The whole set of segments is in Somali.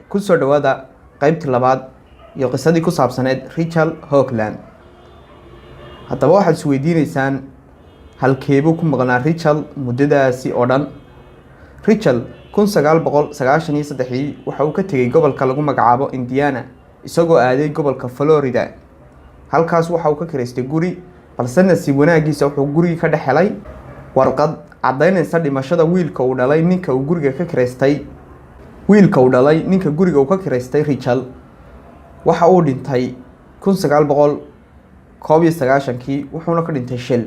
ku soo dhawaada qaybtii labaad iyo qisadii ku saabsaneed Rachel Hoagland. Haddaba waxaad isweydiinaysaan halkeebuu ku maqnaa Rachel muddadaasi oo dhan. Rachel 1993 waxa uu ka tegay gobolka lagu magacaabo Indiana isagoo aaday gobolka Florida. Halkaas waxa uu ka kireystay guri, balse nasiib wanaagiisa wuxuu guriga ka dhex helay warqad cadaynaysa dhimashada wiilka uu dhalay ninka uu guriga ka kireystay. Wiilka uu dhalay ninka guriga uu ka kireystay Rachel waxa uu dhintay 1991 wuxuuna ka dhintay shil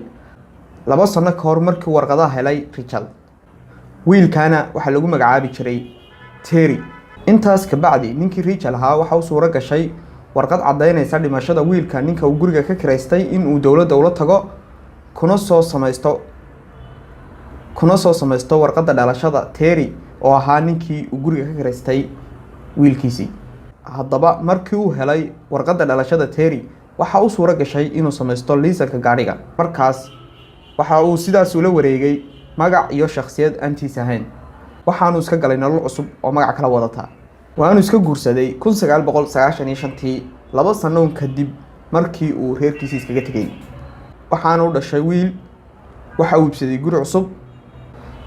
2 sano ka hor markii warqadaha helay Rachel. wiilkana waxa lagu magacaabi jiray Terry. intaas ka bacdi ninkii Rachel ahaa waxa uu suura gashay warqad cadaynaysa dhimashada wiilka ninka uu guriga ka kireystay in uu dawladda ula tago kuna soo samaysto warqadda dhalashada Terry oo ahaa ninkii uu guriga ka kireystay wiilkiisii. haddaba markii uu helay warqadda dhalashada Terry waxa uu suura gashay inuu samaysto liisanka gaadhiga. markaas waxa uu sidaas ula wareegay magac iyo shakhsiyad antiis ahayn, waxaanu iska galay nolol cusub oo magac kala wadata. waanu iska guursaday 1995 2 sano kadib markii uu reerkiisa iskaga tegay. waxaanu dhashay wiil, waxa uu iibsaday guri cusub.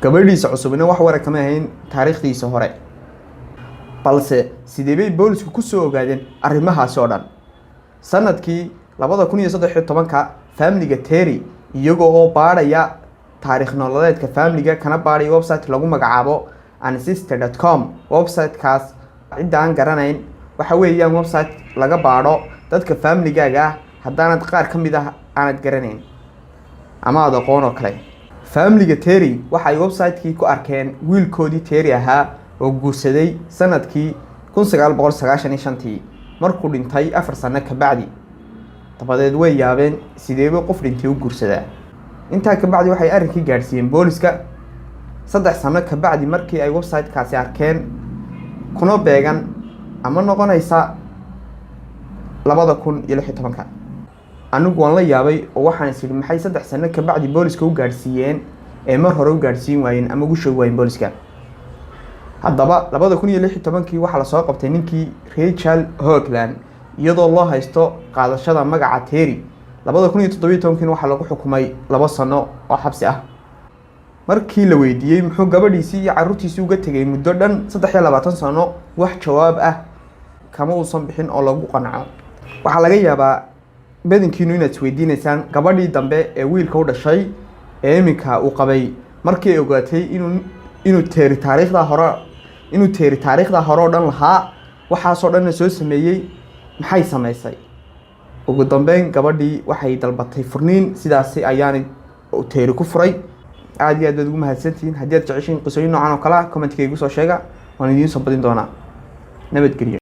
gabadhiisa cusubna wax war kama ahayn taariikhdiisa hore. balse sidee bay boolisku ku soo ogaadeen arrimahaas oo dhan? sanadkii 2013 family-ga Terry iyagoo baadhaya taariikh nololeedka family-ga kana baadhay website lagu magacaabo ancestor.com. website-kaas cid aan garanayn waxa weeyaan website laga baadho dadka family-gaaga haddaanad qaar ka mid ah aanad garanayn ama aad aqoon oo kale. family-ga Terry waxay website-kii ku arkeen wiilkoodii Terry ahaa oo guursaday sanadkii 1995 markuu dhintay 4 sano ka bacdi. dabadeed way yaabeen sideeba qof dhintay u guursadaa. intaa ka bacdi waxay arrinkii gaarsiiyeen booliska 3 sano ka bacdi markii ay website-kaasi arkeen kuna beegan ama noqonaysa 2016. anigu waan la yaabay oo waxaan isiri maxay 3 sano ka bacdi booliska u gaarsiiyeen ee mar hore u gaarsiin waayeen ama ugu sheeg waayeen booliska. haddaba 2016 waxa la soo qabtay ninkii Rachel Hoagland iyadoo loo haysto qaadashada magaca Terry. 2017 waxa lagu xukumay 2 sano oo xabsi ah. markii la weydiiyay muxuu gabadhiisii iyo carruurtiisii uga tegay muddo dhan 23 sano, wax jawaab ah kama uusan bixin oo lagu qanco. waxa laga yaabaa badankiinu inaad isweydiinaysaan gabadhii dambe ee wiilka u dhashay ee iminka uu qabay markii ay ogaatay inuu Terry taariikhda hore oo dhan lahaa waxaasoo dhan soo sameeyay maxay samaysay. ugu dambeyn gabadhii waxay dalbatay furniin, sidaasi ayaanay Terry ku furay. aad iyo aad baad ugu mahadsantihiin. haddii aad jeceshiin qisooyin noocan oo kale ah comment-kayga soo sheega, waan idiin soo badin doonaa. nabadgelyo.